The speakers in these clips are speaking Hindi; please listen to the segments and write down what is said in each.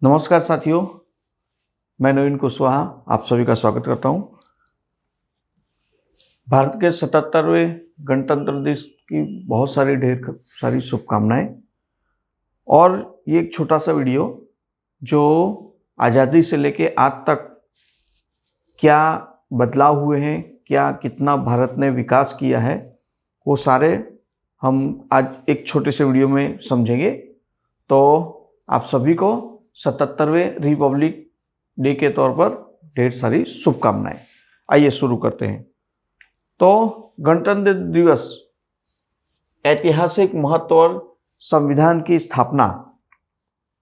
नमस्कार साथियों, मैं नवीन कुशवाहा आप सभी का स्वागत करता हूं। भारत के 77वें गणतंत्र दिवस की बहुत सारी ढेर सारी शुभकामनाएं। और ये एक छोटा सा वीडियो जो आज़ादी से लेके आज तक क्या बदलाव हुए हैं, क्या कितना भारत ने विकास किया है, वो सारे हम आज एक छोटे से वीडियो में समझेंगे। तो आप सभी को 77वें रिपब्लिक डे के तौर पर ढेर सारी शुभकामनाएं। आइए शुरू करते हैं। तो गणतंत्र दिवस ऐतिहासिक महत्व और संविधान की स्थापना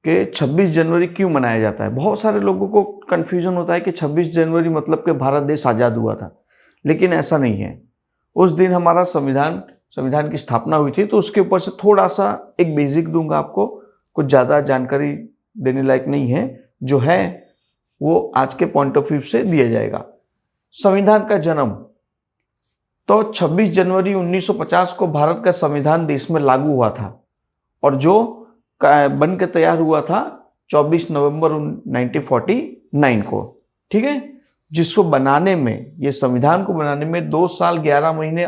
के 26 जनवरी क्यों मनाया जाता है। बहुत सारे लोगों को कन्फ्यूजन होता है कि 26 जनवरी मतलब कि भारत देश आज़ाद हुआ था, लेकिन ऐसा नहीं है। उस दिन हमारा संविधान की स्थापना हुई थी। तो उसके ऊपर से थोड़ा सा एक बेसिक दूंगा आपको, कुछ ज़्यादा जानकारी देने लायक नहीं है, जो है वो आज के पॉइंट ऑफ व्यू से दिया जाएगा। संविधान का जन्म तो 26 जनवरी 1950 को भारत का संविधान देश में लागू हुआ था, और जो बन के तैयार हुआ था 24 नवंबर 1949 को। ठीक है, जिसको बनाने में, ये संविधान को बनाने में 2 साल 11 महीने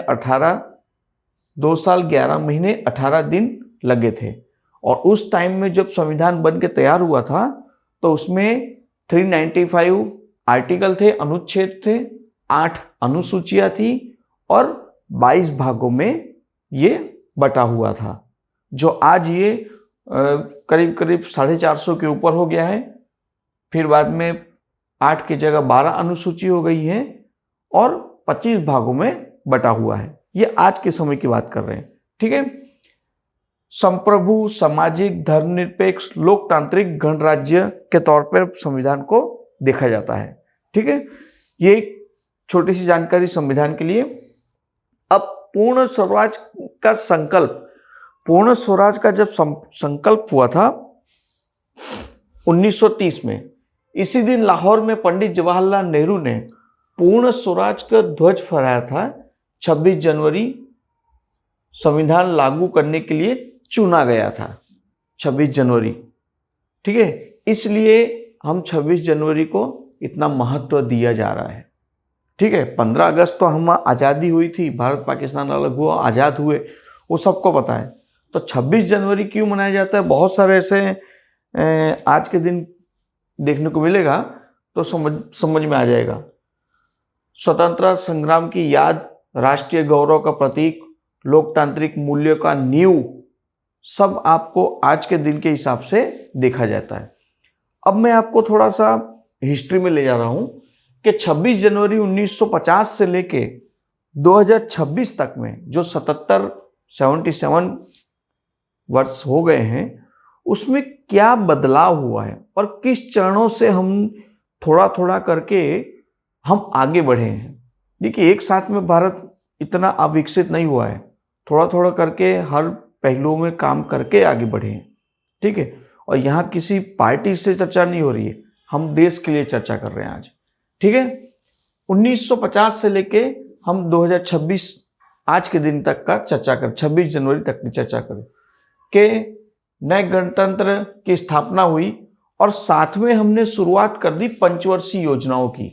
18 दिन लगे थे। और उस टाइम में जब संविधान बन के तैयार हुआ था तो उसमें 395 आर्टिकल थे, अनुच्छेद थे, 8 अनुसूचियां थी और 22 भागों में ये बटा हुआ था, जो आज ये करीब 450 के ऊपर हो गया है। फिर बाद में 8 की जगह 12 अनुसूची हो गई है और 25 भागों में बटा हुआ है। ये आज के समय की बात कर रहे हैं। ठीक है, संप्रभु, सामाजिक, धर्मनिरपेक्ष, लोकतांत्रिक गणराज्य के तौर पर संविधान को देखा जाता है। ठीक है, ये एक छोटी सी जानकारी संविधान के लिए। अब पूर्ण स्वराज का संकल्प, पूर्ण स्वराज का जब संकल्प हुआ था 1930 में, इसी दिन लाहौर में पंडित जवाहरलाल नेहरू ने पूर्ण स्वराज का ध्वज फहराया था। 26 जनवरी संविधान लागू करने के लिए चुना गया था, 26 जनवरी। ठीक है, इसलिए हम 26 जनवरी को इतना महत्व दिया जा रहा है। ठीक है, 15 अगस्त तो हम आज़ादी हुई थी, भारत पाकिस्तान अलग हुआ, आज़ाद हुए, वो सबको पता है। तो 26 जनवरी क्यों मनाया जाता है, बहुत सारे ऐसे आज के दिन देखने को मिलेगा, तो समझ में आ जाएगा। स्वतंत्रता संग्राम की याद, राष्ट्रीय गौरव का प्रतीक, लोकतांत्रिक मूल्यों का नींव, सब आपको आज के दिन के हिसाब से देखा जाता है। अब मैं आपको थोड़ा सा हिस्ट्री में ले जा रहा हूं कि 26 जनवरी 1950 से लेके 2026 तक में जो 77 वर्ष हो गए हैं, उसमें क्या बदलाव हुआ है और किस चरणों से हम थोड़ा थोड़ा करके हम आगे बढ़े हैं। देखिए, एक साथ में भारत इतना अविकसित नहीं हुआ है, थोड़ा थोड़ा करके हर पहलुओं में काम करके आगे बढ़े हैं। ठीक है, और यहाँ किसी पार्टी से चर्चा नहीं हो रही है, हम देश के लिए चर्चा कर रहे हैं आज। ठीक है, 1950 से लेके हम 2026 आज के दिन तक का चर्चा कर, 26 जनवरी तक की चर्चा करें कि नए गणतंत्र की स्थापना हुई और साथ में हमने शुरुआत कर दी पंचवर्षीय योजनाओं की।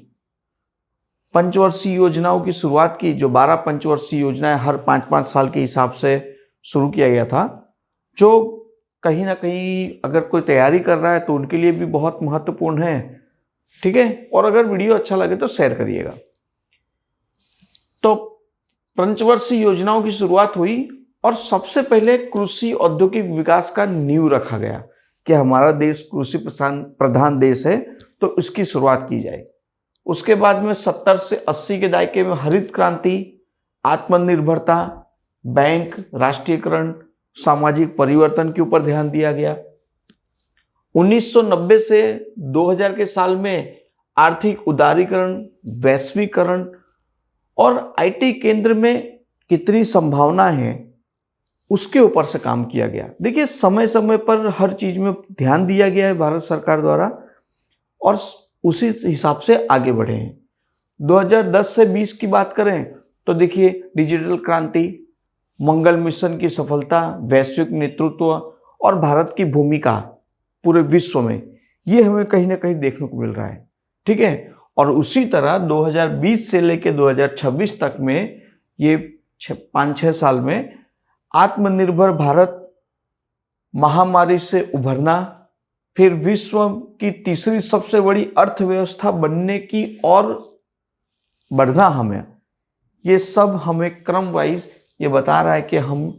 पंचवर्षीय योजनाओं की शुरुआत की, जो 12 पंचवर्षीय योजनाएं हर 5-5 साल के हिसाब से शुरू किया गया था, जो कहीं ना कहीं अगर कोई तैयारी कर रहा है तो उनके लिए भी बहुत महत्वपूर्ण है। ठीक है, और अगर वीडियो अच्छा लगे तो शेयर करिएगा। तो पंचवर्षीय योजनाओं की शुरुआत हुई और सबसे पहले कृषि औद्योगिक विकास का नींव रखा गया कि हमारा देश कृषि प्रधान देश है, तो इसकी शुरुआत की जाए। उसके बाद में 70 से 80 के दायके में हरित क्रांति, आत्मनिर्भरता, बैंक, राष्ट्रीयकरण, सामाजिक परिवर्तन के ऊपर ध्यान दिया गया। 1990 से 2000 के साल में आर्थिक उदारीकरण, वैश्वीकरण और आईटी केंद्र में कितनी संभावना है, उसके ऊपर से काम किया गया। देखिए, समय समय पर हर चीज में ध्यान दिया गया है भारत सरकार द्वारा, और उसी हिसाब से आगे बढ़े हैं। 2010 से 20 की बात करें तो देखिए, डिजिटल क्रांति, मंगल मिशन की सफलता, वैश्विक नेतृत्व और भारत की भूमिका पूरे विश्व में, ये हमें कहीं ना कहीं देखने को मिल रहा है। ठीक है, और उसी तरह 2020 से लेकर 2026 तक में ये 5-6 साल में आत्मनिर्भर भारत, महामारी से उभरना, फिर विश्व की तीसरी सबसे बड़ी अर्थव्यवस्था बनने की और बढ़ना, हमें ये सब हमें क्रम वाइज ये बता रहा है कि हम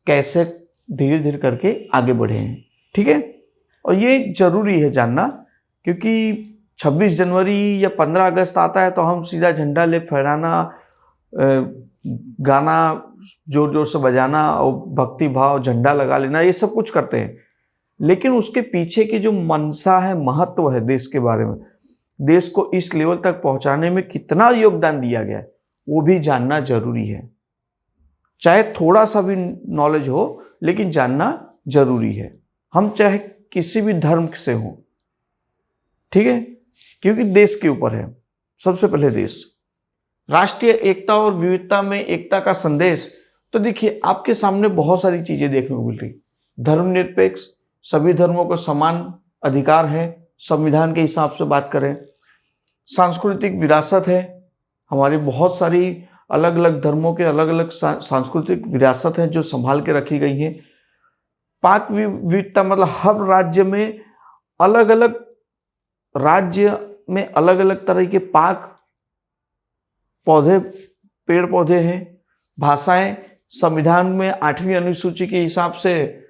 कैसे धीरे धीरे करके आगे बढ़े हैं। ठीक है, और ये जरूरी है जानना, क्योंकि 26 जनवरी या 15 अगस्त आता है तो हम सीधा झंडा ले फहराना, गाना जोर जोर से बजाना और भक्ति भाव झंडा लगा लेना, ये सब कुछ करते हैं। लेकिन उसके पीछे की जो मनसा है, महत्व है देश के बारे में, देश को इस लेवल तक पहुंचाने में कितना योगदान दिया गया है, वो भी जानना जरूरी है। चाहे थोड़ा सा भी नॉलेज हो, लेकिन जानना जरूरी है। हम चाहे किसी भी धर्म से हो, ठीक है, क्योंकि देश के ऊपर है सबसे पहले देश। राष्ट्रीय एकता और विविधता में एकता का संदेश, तो देखिए आपके सामने बहुत सारी चीजें देखने को मिल रही। धर्मनिरपेक्ष, सभी धर्मों को समान अधिकार है, संविधान के हिसाब से बात करें। सांस्कृतिक विरासत है, हमारी बहुत सारी अलग अलग धर्मों के अलग अलग सांस्कृतिक विरासत है जो संभाल के रखी गई है। पाक विविधता, मतलब हर राज्य में अलग अलग तरह के पाक पौधे, पेड़ पौधे हैं। भाषाएं, संविधान में 8वीं अनुसूची के हिसाब से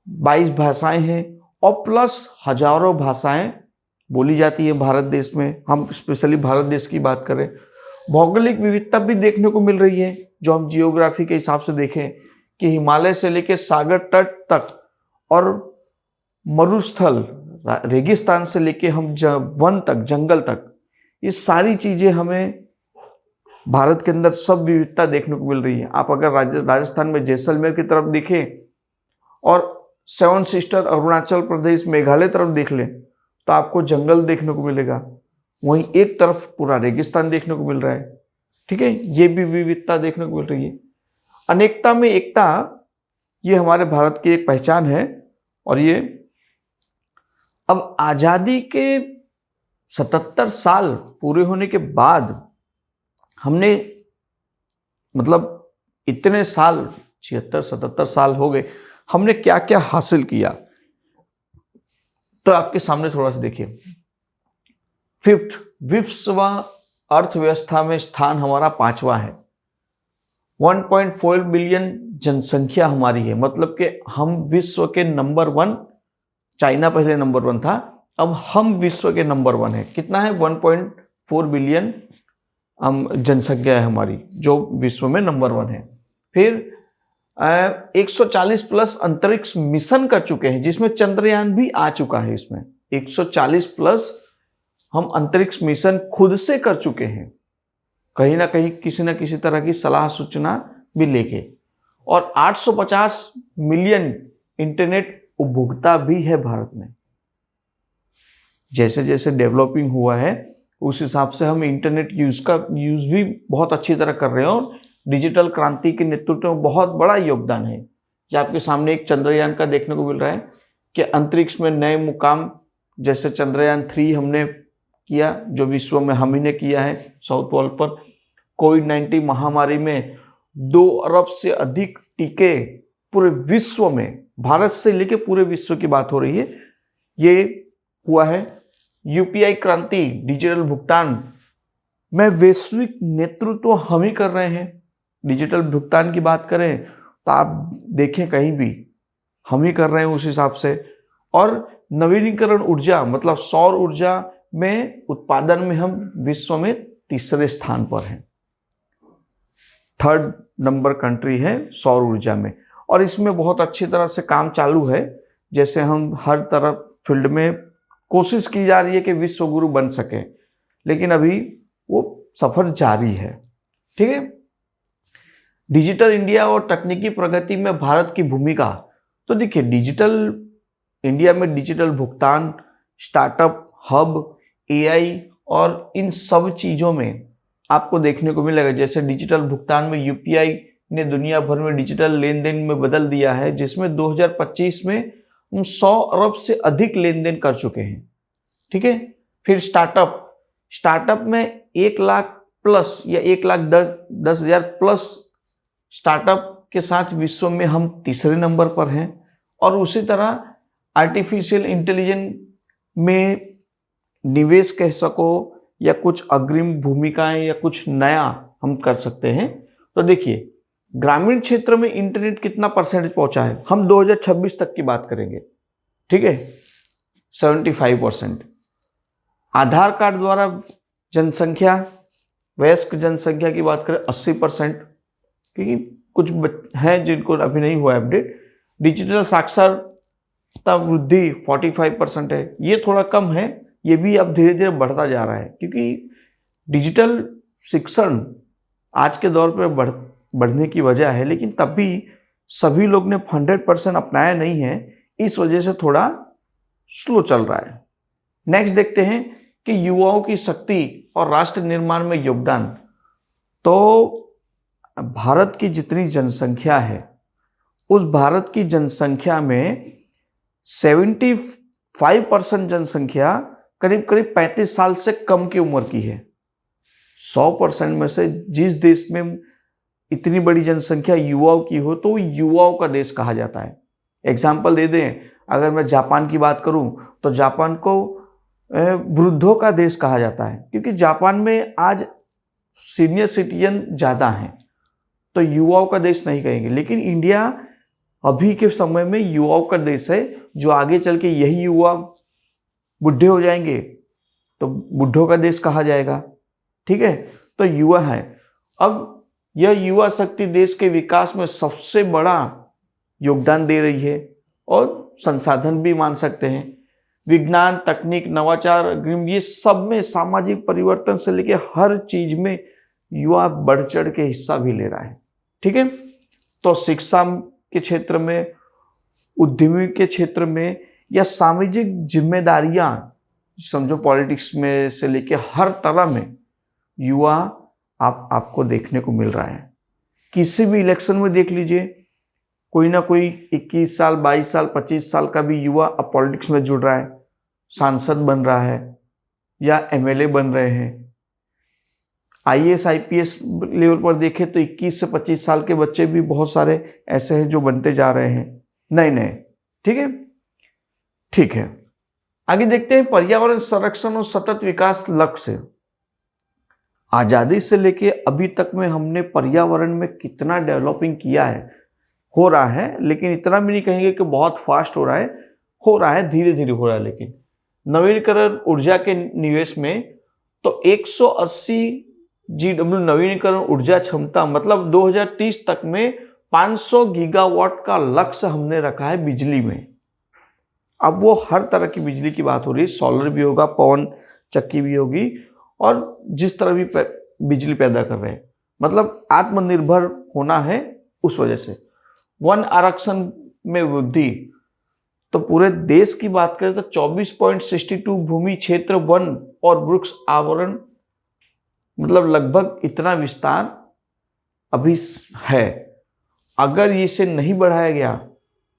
22 भाषाएं हैं और प्लस हजारों भाषाएं बोली जाती है भारत देश में। हम स्पेशली भारत देश की बात करें, भौगोलिक विविधता भी देखने को मिल रही है। जो हम जियोग्राफी के हिसाब से देखें कि हिमालय से लेकर सागर तट तक और मरुस्थल, रेगिस्तान से लेके हम वन तक, जंगल तक, ये सारी चीजें हमें भारत के अंदर सब विविधता देखने को मिल रही है। आप अगर राजस्थान में जैसलमेर की तरफ देखें और 7 सिस्टर अरुणाचल प्रदेश, मेघालय तरफ देख लें तो आपको जंगल देखने को मिलेगा। वहीं एक तरफ पूरा रेगिस्तान देखने को मिल रहा है। ठीक है, ये भी विविधता देखने को मिल रही है। अनेकता में एकता, ये हमारे भारत की एक पहचान है। और ये अब आजादी के 77 साल पूरे होने के बाद हमने, मतलब इतने साल, 76-77 साल हो गए, हमने क्या क्या हासिल किया, तो आपके सामने थोड़ा सा देखिए। 5th, विश्व अर्थव्यवस्था में स्थान हमारा 5वां है। 1.4 बिलियन जनसंख्या हमारी है, मतलब कि हम विश्व के नंबर 1, चाइना पहले नंबर 1 था, अब हम विश्व के नंबर 1 है। कितना है? 1.4 बिलियन जनसंख्या है हमारी, जो विश्व में नंबर 1 है। फिर 140 प्लस अंतरिक्ष मिशन कर चुके हैं, जिसमें चंद्रयान भी आ चुका है। इसमें 140 प्लस हम अंतरिक्ष मिशन खुद से कर चुके हैं, कहीं ना कहीं किसी न किसी तरह की सलाह सूचना भी लेके। और 850 मिलियन इंटरनेट उपभोक्ता भी है भारत में। जैसे जैसे डेवलपिंग हुआ है उस हिसाब से हम इंटरनेट यूज भी बहुत अच्छी तरह कर रहे हैं, और डिजिटल क्रांति के नेतृत्व में बहुत बड़ा योगदान है। जो आपके सामने एक चंद्रयान का देखने को मिल रहा है कि अंतरिक्ष में नए मुकाम, जैसे चंद्रयान 3 हमने किया, जो विश्व में हम ही ने किया है साउथ पोल पर। कोविड-19 महामारी में 2 अरब से अधिक टीके पूरे विश्व में, भारत से लेके पूरे विश्व की बात हो रही है, ये हुआ है। यूपीआई क्रांति, डिजिटल भुगतान में वैश्विक नेतृत्व हम ही कर रहे हैं। डिजिटल भुगतान की बात करें तो आप देखें कहीं भी हम ही कर रहे हैं उस हिसाब से। और नवीनीकरण ऊर्जा, मतलब सौर ऊर्जा में उत्पादन में हम विश्व में 3रे स्थान पर हैं। 3rd नंबर कंट्री है सौर ऊर्जा में, और इसमें बहुत अच्छी तरह से काम चालू है। जैसे हम हर तरफ फील्ड में कोशिश की जा रही है कि विश्व गुरु बन सके, लेकिन अभी वो सफर जारी है। ठीक है, डिजिटल इंडिया और तकनीकी प्रगति में भारत की भूमिका, तो देखिए डिजिटल इंडिया में डिजिटल भुगतान, स्टार्टअप हब, एआई और इन सब चीज़ों में आपको देखने को मिलेगा। जैसे डिजिटल भुगतान में यूपीआई ने दुनिया भर में डिजिटल लेन देन में बदल दिया है, जिसमें 2025 में हम 100 अरब से अधिक लेन देन कर चुके हैं। ठीक है। फिर स्टार्टअप में 1 लाख प्लस या 1,10,10,000 प्लस स्टार्टअप के साथ विश्व में हम तीसरे नंबर पर हैं। और उसी तरह आर्टिफिशियल इंटेलिजेंस में निवेश कह सको या कुछ अग्रिम भूमिकाएं या कुछ नया हम कर सकते हैं। तो देखिए ग्रामीण क्षेत्र में इंटरनेट कितना परसेंटेज पहुंचा है, हम 2026 तक की बात करेंगे। ठीक है, 75%। आधार कार्ड द्वारा जनसंख्या, वयस्क जनसंख्या की बात करें 80%, क्योंकि कुछ हैं जिनको अभी नहीं हुआ अपडेट। डिजिटल साक्षरता वृद्धि 45% है, ये थोड़ा कम है, ये भी अब धीरे धीरे बढ़ता जा रहा है, क्योंकि डिजिटल शिक्षण आज के दौर पर बढ़ने की वजह है, लेकिन तब भी सभी लोग ने 100% अपनाया नहीं है, इस वजह से थोड़ा स्लो चल रहा है। नेक्स्ट देखते हैं कि युवाओं की शक्ति और राष्ट्र निर्माण में योगदान। तो भारत की जितनी जनसंख्या है, उस भारत की जनसंख्या में 75% जनसंख्या करीब करीब 35 साल से कम की उम्र की है। 100% में से जिस देश में इतनी बड़ी जनसंख्या युवाओं की हो तो युवाओं का देश कहा जाता है। एग्जाम्पल दे दें, अगर मैं जापान की बात करूं तो जापान को वृद्धों का देश कहा जाता है, क्योंकि जापान में आज सीनियर सिटीजन ज़्यादा हैं, तो युवाओं का देश नहीं कहेंगे। लेकिन इंडिया अभी के समय में युवाओं का देश है, जो आगे चल के यही युवा बुढ़े हो जाएंगे तो बुढ़ों का देश कहा जाएगा। ठीक है, तो युवा है। अब यह युवा शक्ति देश के विकास में सबसे बड़ा योगदान दे रही है, और संसाधन भी मान सकते हैं। विज्ञान, तकनीक, नवाचार, अग्रिम, ये सब में सामाजिक परिवर्तन से लेकर हर चीज में युवा बढ़ चढ़ के हिस्सा भी ले रहा है। ठीक है, तो शिक्षा के क्षेत्र में, उद्यमी के क्षेत्र में, या सामाजिक जिम्मेदारियां समझो, पॉलिटिक्स में से लेके हर तरह में युवा आपको देखने को मिल रहा है। किसी भी इलेक्शन में देख लीजिए, कोई ना कोई 21 साल, 22 साल, 25 साल का भी युवा अब पॉलिटिक्स में जुड़ रहा है, सांसद बन रहा है या एमएलए बन रहे हैं। आईएएस आईपीएस लेवल पर देखें तो 21 से 25 साल के बच्चे भी बहुत सारे ऐसे हैं जो बनते जा रहे हैं नए। ठीक है, ठीक है, आगे देखते हैं पर्यावरण संरक्षण और सतत विकास लक्ष्य। आजादी से लेके अभी तक में हमने पर्यावरण में कितना डेवलपिंग किया है, हो रहा है, लेकिन इतना भी नहीं कहेंगे कि बहुत फास्ट हो रहा है, धीरे धीरे हो रहा है। लेकिन नवीनीकरण ऊर्जा के निवेश में तो 180 GW नवीनीकरण ऊर्जा क्षमता, मतलब 2030 तक में 500 गीगावाट का लक्ष्य हमने रखा है बिजली में। अब वो हर तरह की बिजली की बात हो रही है, सोलर भी होगा, पवन चक्की भी होगी, और जिस तरह भी बिजली पैदा कर रहे हैं, मतलब आत्मनिर्भर होना है। उस वजह से वन आरक्षण में वृद्धि, तो पूरे देश की बात करें तो 24.62 भूमि क्षेत्र वन और वृक्ष आवरण, मतलब लगभग इतना विस्तार अभी है। अगर इसे नहीं बढ़ाया गया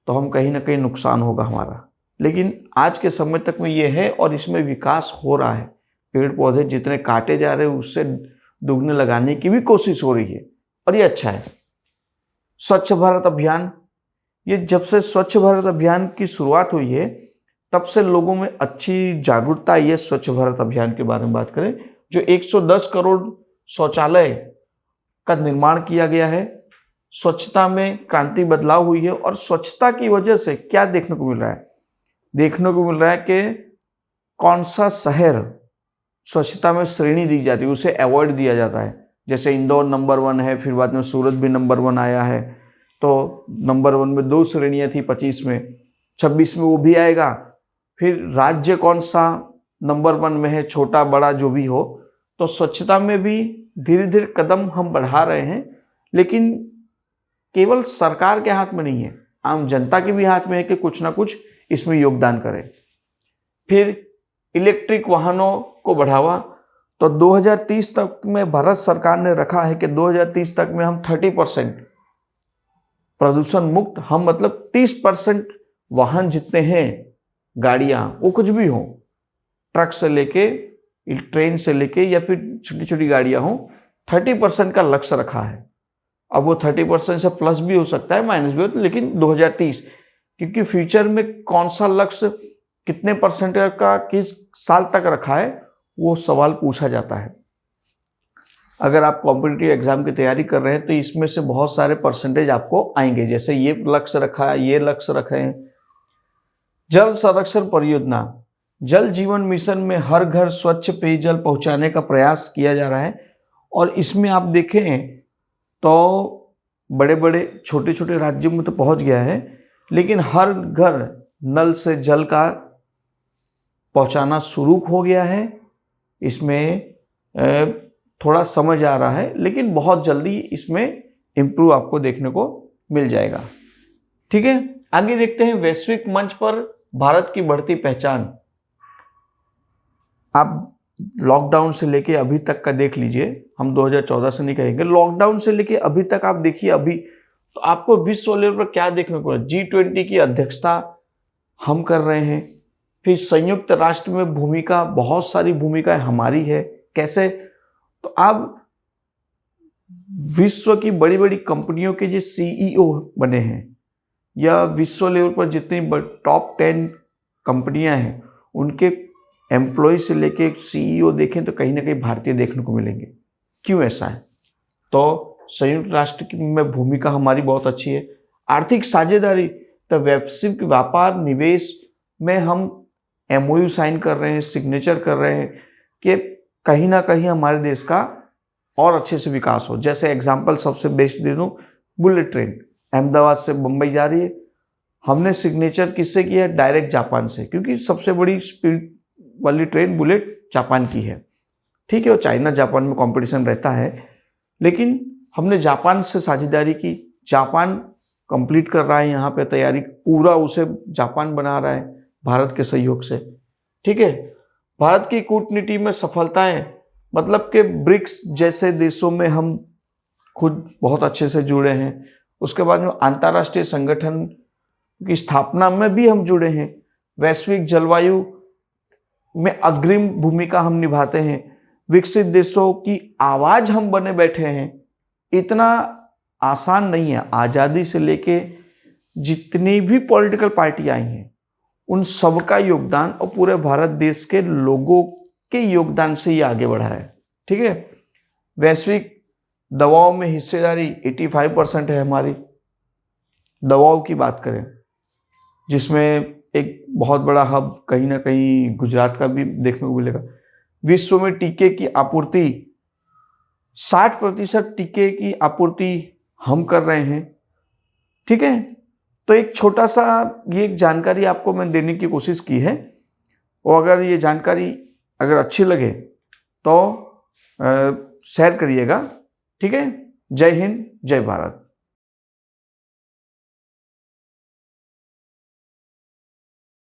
तो हम कहीं ना कहीं नुकसान होगा हमारा, लेकिन आज के समय तक में ये है और इसमें विकास हो रहा है। पेड़ पौधे जितने काटे जा रहे हैं उससे दुगने लगाने की भी कोशिश हो रही है, और ये अच्छा है। स्वच्छ भारत अभियान, ये जब से स्वच्छ भारत अभियान की शुरुआत हुई है तब से लोगों में अच्छी जागरूकता आई है। स्वच्छ भारत अभियान के बारे में बात करें, जो 110 करोड़ शौचालय का निर्माण किया गया है, स्वच्छता में क्रांति बदलाव हुई है। और स्वच्छता की वजह से क्या देखने को मिल रहा है, देखने को मिल रहा है कि कौन सा शहर स्वच्छता में श्रेणी दी जाती है उसे अवॉइड दिया जाता है। जैसे इंदौर नंबर 1 है, फिर बाद में सूरत भी नंबर 1 आया है, तो नंबर 1 में 2 श्रेणियाँ थी, 25 में, 26 में वो भी आएगा। फिर राज्य कौन सा नंबर 1 में है, छोटा बड़ा जो भी हो। तो स्वच्छता में भी धीरे धीरे कदम हम बढ़ा रहे हैं, लेकिन केवल सरकार के हाथ में नहीं है, आम जनता के भी हाथ में है कि कुछ ना कुछ इसमें योगदान करें। फिर इलेक्ट्रिक वाहनों को बढ़ावा, तो 2030 तक में भारत सरकार ने रखा है कि 2030 तक में हम 30% प्रदूषण मुक्त, हम मतलब 30% वाहन जितने हैं, गाड़ियां, वो कुछ भी हो, ट्रक से लेके, ट्रेन से लेके, या फिर छोटी छोटी गाड़ियां हो, 30% का लक्ष्य रखा है। अब वो 30% से प्लस भी हो सकता है, माइनस भी हो, लेकिन 2030, क्योंकि फ्यूचर में कौन सा लक्ष्य कितने परसेंट का किस साल तक रखा है, वो सवाल पूछा जाता है। अगर आप कॉम्पिटिटिव एग्जाम की तैयारी कर रहे हैं तो इसमें से बहुत सारे परसेंटेज आपको आएंगे, जैसे ये लक्ष्य रखा है, ये लक्ष्य रखे हैं। जल संरक्षण परियोजना, जल जीवन मिशन में हर घर स्वच्छ पेयजल पहुंचाने का प्रयास किया जा रहा है। और इसमें आप देखें तो बड़े बड़े छोटे छोटे राज्यों में तो पहुंच गया है, लेकिन हर घर नल से जल का पहुंचाना शुरू हो गया है। इसमें थोड़ा समझ आ रहा है, लेकिन बहुत जल्दी इसमें इम्प्रूव आपको देखने को मिल जाएगा। ठीक है, आगे देखते हैं वैश्विक मंच पर भारत की बढ़ती पहचान। आप लॉकडाउन से लेके अभी तक का देख लीजिए, हम 2014 से नहीं कहेंगे, लॉकडाउन से लेके अभी तक आप देखिए, अभी तो आपको विश्व लेवल पर क्या देखने को मिला। G20 की अध्यक्षता हम कर रहे हैं, फिर संयुक्त राष्ट्र में भूमिका, बहुत सारी भूमिकाएं हमारी है। कैसे? तो अब विश्व की बड़ी बड़ी कंपनियों के जो CEO बने हैं, या विश्व लेवल पर जितनी टॉप 10 कंपनियां हैं, उनके एम्प्लॉय से लेके CEO देखें तो कहीं ना कहीं भारतीय देखने को मिलेंगे। क्यों ऐसा है? तो संयुक्त राष्ट्र में भूमिका हमारी बहुत अच्छी है। आर्थिक साझेदारी, तो वैश्विक व्यापार निवेश में हम MOU साइन कर रहे हैं, सिग्नेचर कर रहे हैं कि कहीं ना कहीं हमारे देश का और अच्छे से विकास हो। जैसे एग्जाम्पल सबसे बेस्ट दे दूं, बुलेट ट्रेन अहमदाबाद से बम्बई जा रही है, हमने सिग्नेचर किससे किया है? डायरेक्ट जापान से, क्योंकि सबसे बड़ी स्पीड वाली ट्रेन बुलेट जापान की है। ठीक है, और चाइना जापान में कंपटीशन रहता है, लेकिन हमने जापान से साझेदारी की। जापान कंप्लीट कर रहा है यहाँ पे तैयारी, पूरा उसे जापान बना रहा है भारत के सहयोग से। ठीक है, भारत की कूटनीति में सफलताएं, मतलब कि ब्रिक्स जैसे देशों में हम खुद बहुत अच्छे से जुड़े हैं। उसके बाद में अंतर्राष्ट्रीय संगठन की स्थापना में भी हम जुड़े हैं। वैश्विक जलवायु में अग्रिम भूमिका हम निभाते हैं। विकसित देशों की आवाज हम बने बैठे हैं। इतना आसान नहीं है। आज़ादी से लेके जितनी भी पॉलिटिकल पार्टी आई हैं, उन सबका योगदान और पूरे भारत देश के लोगों के योगदान से ही आगे बढ़ा है। ठीक है, वैश्विक दवाओं में हिस्सेदारी 85% है हमारी। दवाओं की बात करें, जिसमें एक बहुत बड़ा हब कहीं ना कहीं गुजरात का भी देखने को मिलेगा। विश्व में टीके की आपूर्ति 60% टीके की आपूर्ति हम कर रहे हैं। ठीक है, तो एक छोटा सा ये एक जानकारी आपको मैं देने की कोशिश की है, और अगर ये जानकारी अगर अच्छी लगे तो शेयर करिएगा। ठीक है, जय हिंद, जय भारत।